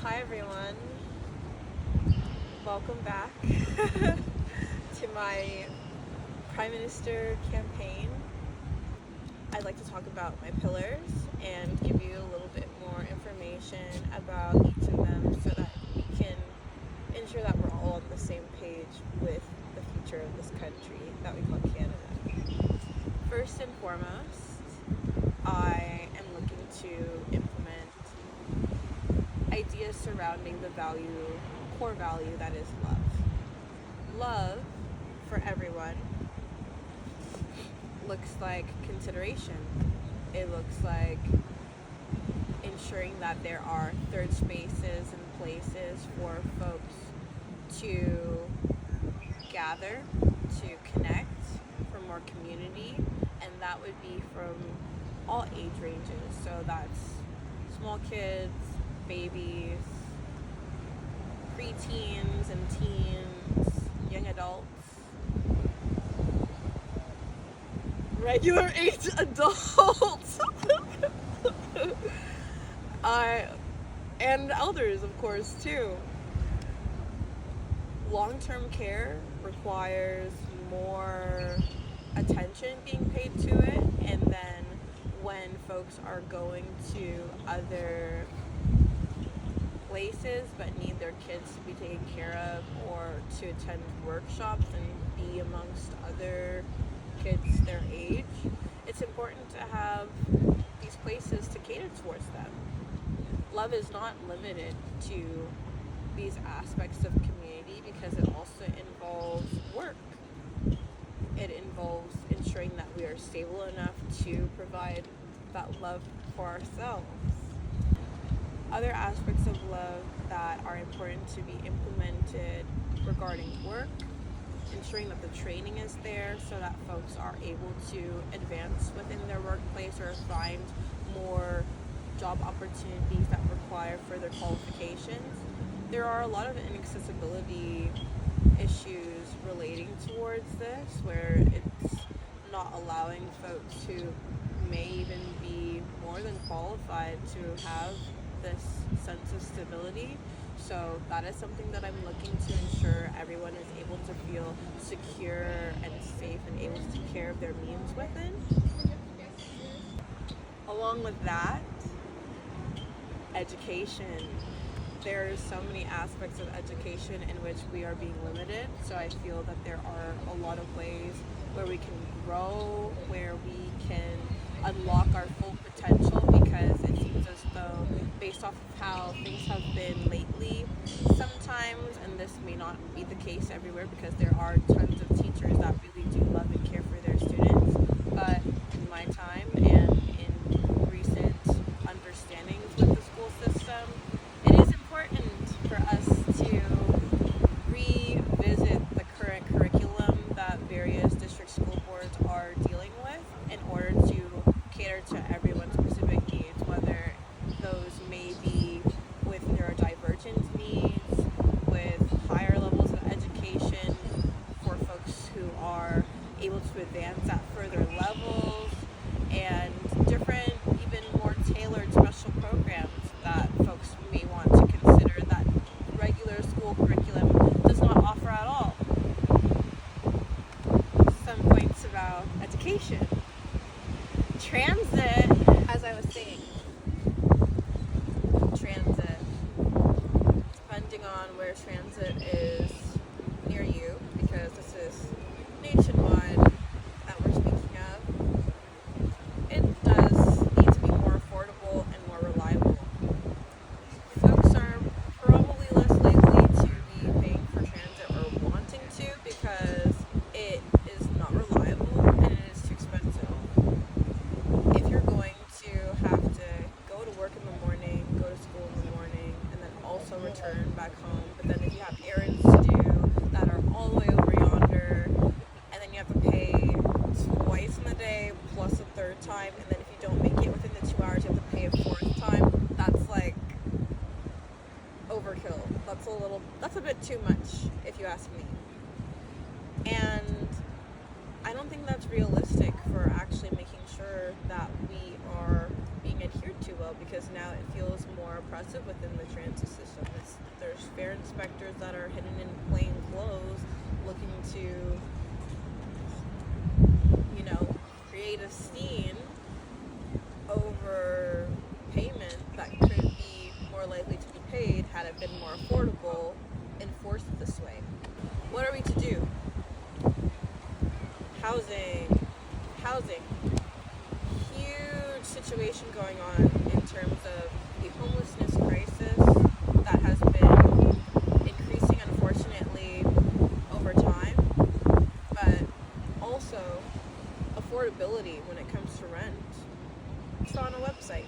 Hi everyone, welcome back to my Prime Minister campaign. I'd like to talk about my pillars and give you a little bit more information about each of them so that we can ensure that we're all on the same page with the future of this country that we call Canada. First and foremost, I am looking to implement ideas surrounding the core value that is love. Love for everyone looks like consideration. It looks like ensuring that there are third spaces and places for folks to gather, to connect, for more community, and that would be from all age ranges. So that's small kids, babies, preteens and teens, young adults, regular age adults, and elders, of course, too. Long-term care requires more attention being paid to it, and then when folks are going to other places but need their kids to be taken care of or to attend workshops and be amongst other kids their age, it's important to have these places to cater towards them. Love is not limited to these aspects of community because it also involves work. It involves ensuring that we are stable enough to provide that love for ourselves. Other aspects of love that are important to be implemented regarding work, ensuring that the training is there so that folks are able to advance within their workplace or find more job opportunities that require further qualifications. There are a lot of inaccessibility issues relating towards this, where it's not allowing folks who may even be more than qualified to have this sense of stability. So that is something that I'm looking to ensure everyone is able to feel secure and safe and able to take care of their means within. Along with that, education. There are so many aspects of education in which we are being limited, so I feel that there are a lot of ways where we can grow, where we can unlock our full potential, because it seems as though, based off of how things have been lately, sometimes, and this may not be the case everywhere because there are tons of teachers that really do love and care for their students, but in my time and in recent understandings with the school system, it is important for us to revisit the current curriculum that various district school boards are dealing with in order to cater to everyone's specific needs, whether those may be with neurodivergent needs, with higher levels of education for folks who are able to advance at further levels, and different, even more tailored special programs that folks may want to consider that regular school curriculum does not offer at all. Some points about education. Transit, as I was saying, transit, depending on where transit is near you, because this is nationwide that we're speaking of, it does need to be more affordable and more reliable. Folks are probably less likely to be paying for transit or wanting to because it is not reliable and it is too expensive. If you're going to have to go to work in the morning, go to school in the morning, and then also return back home, but then if you have errands to do that are all the way over yonder, and then you have to pay twice in the day plus a third time, and then if you don't make it within the 2 hours, you have to pay a fourth time, that's like overkill. That's a bit too much, if you ask me. And I don't think that's realistic for actually making sure that we are being adhered too well, because now it feels more oppressive within the transit system. There's fare inspectors that are hidden in plain clothes looking to, create a scene over payment that could be more likely to be paid had it been more affordable, enforced this way. What are we to do? Housing. Huge situation going on in terms of the homelessness crisis that has been increasing, unfortunately, over time, but also affordability when it comes to rent. It's on a website.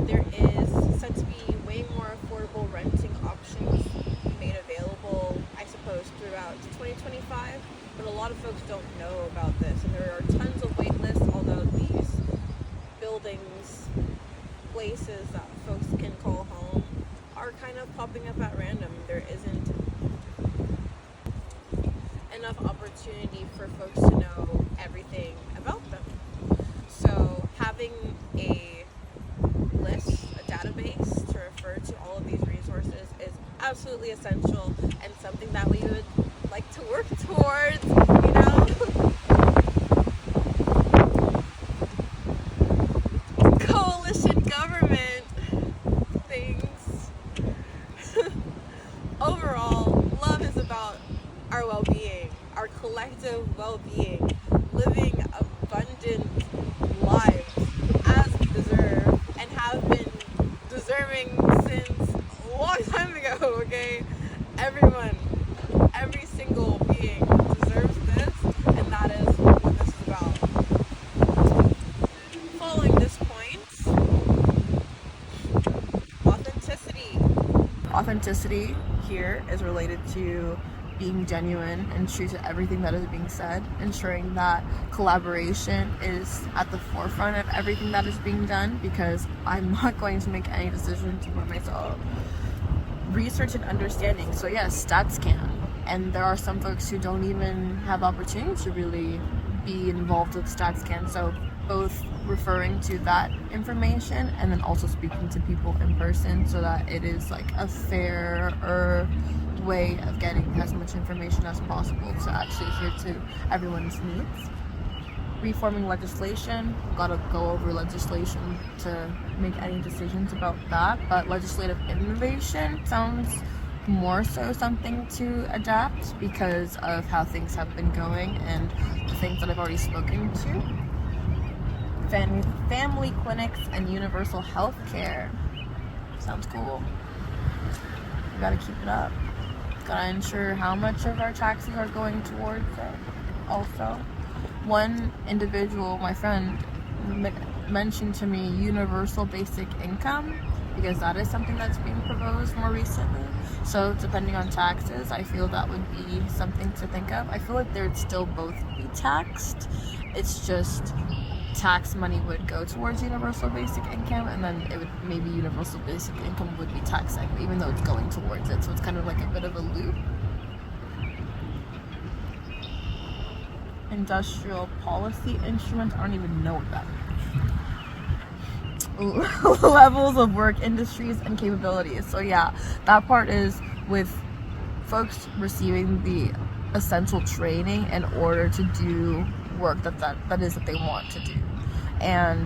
There is said to be way more affordable renting options made available, I suppose, throughout 2025, but a lot of folks don't know about this, and there are tons of wait lists, although these buildings, places that folks can call home, are kind of popping up at random. There isn't enough opportunity for folks to know everything about them. So having a list, a database to refer to all of these resources is absolutely essential, and something that we would like to work towards, coalition government things. Overall, love is about our well-being, our collective well-being, living abundant lives as we deserve and have been deserving since a long time ago, okay? Everyone, every single being deserves this, and that is what this is about. Following this point, authenticity. Authenticity here is related to being genuine and true to everything that is being said, ensuring that collaboration is at the forefront of everything that is being done, because I'm not going to make any decisions for myself. Research and understanding. So yes, stats can. And there are some folks who don't even have opportunity to really be involved with StatsCan. So both referring to that information and then also speaking to people in person, so that it is like a fairer way of getting as much information as possible to actually adhere to everyone's needs. Reforming legislation, gotta go over legislation to make any decisions about that, but legislative innovation sounds more so something to adapt because of how things have been going and the things that I've already spoken to. Family clinics and universal health care. Sounds cool. We gotta keep it up. Gotta ensure how much of our taxes are going towards it. Also, one individual, my friend, mentioned to me universal basic income, because that is something that's being proposed more recently. So depending on taxes, I feel that would be something to think of. I feel like there'd still both be taxed. It's just tax money would go towards universal basic income, and then it would maybe universal basic income would be taxed, even though it's going towards it. So it's kind of like a bit of a loop. Industrial policy instruments. I don't even know what that means. Levels of work, industries, and capabilities. So yeah, that part is with folks receiving the essential training in order to do work that is that they want to do. And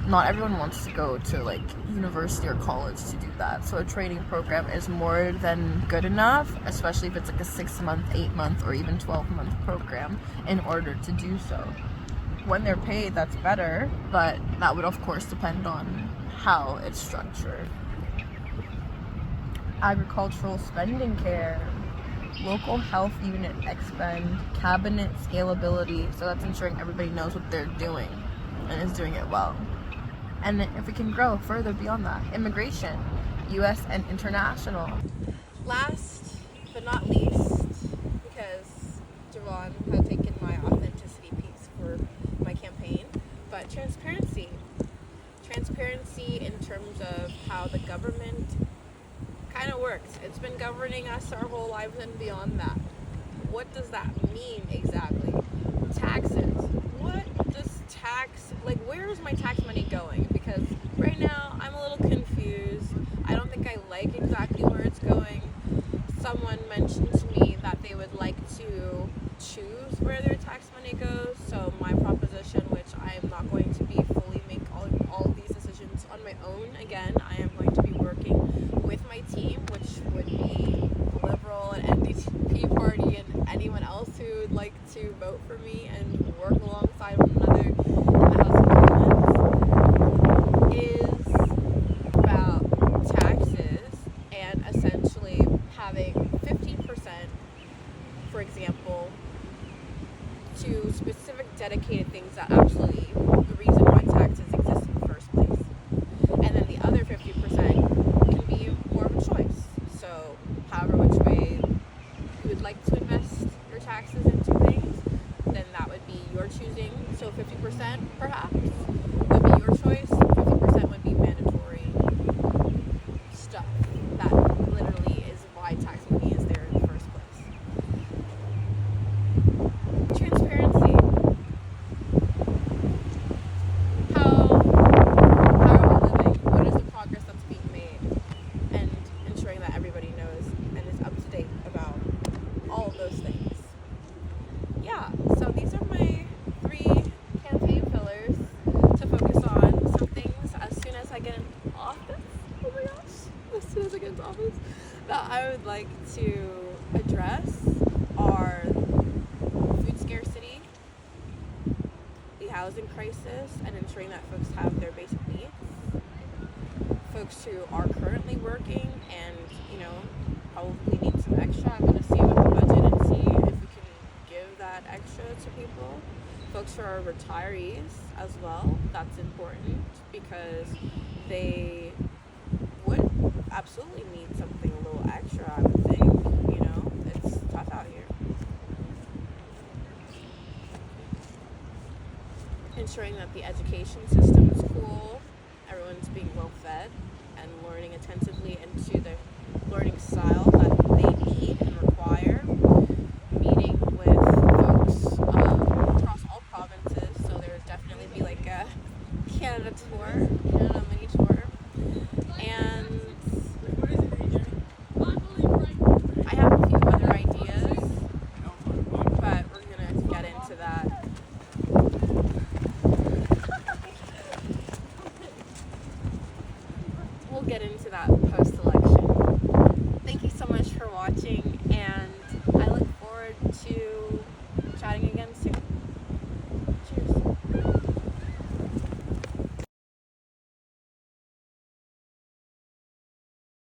not everyone wants to go to like university or college to do that. So a training program is more than good enough, especially if it's like a 6-month, 8-month, or even 12-month program in order to do so. When they're paid, that's better, but that would of course depend on how it's structured. Agricultural spending care, local health unit expend, cabinet scalability, so that's ensuring everybody knows what they're doing and is doing it well. And if we can grow further beyond that, immigration, US and international. Last but not least, because Javon had taken my authenticity piece for my campaign, but transparency. Transparency in terms of how the government kind of works. It's been governing us our whole lives and beyond that. What does that mean exactly? Taxes. What does where is my tax money going? Because right now I'm a little confused. I don't think I like exactly where it's going. Someone mentioned to me that they would like to choose where their tax money goes. So my proposition, which I am not going to be fully make all of these decisions on my own. Again, I am going to be working with my team, which would be Liberal and NDP party and anyone else who would like to vote for me and work alongside one another in the House of Commons, is about taxes and essentially having 15%, for example, to specific dedicated things that actually the reason why taxes exist in the first place. And then the other 50% can be more of a choice. So however which way you would like to invest your taxes into things, then that would be your choosing. So 50% perhaps would be your choice. 50% would be mandatory stuff that literally is why tax money is there in the first place. Transparency. How are we living? What is the progress that's being made? And ensuring that everybody knows and is up to date about all of those things. Yeah, so these are my 3 campaign pillars to focus on. Some things as soon as I get into office, oh my gosh, as soon as I get into office, that I would like to address are food scarcity, the housing crisis, and ensuring that folks have their basic needs. Folks who are currently working and, probably need some extra. I'm going to see with the budget and see if we can give that extra to people. Folks who are retirees as well, that's important because they would absolutely need something a little extra, I would think. It's tough out here. Ensuring that the education system is cool, everyone's being well fed and learning attentively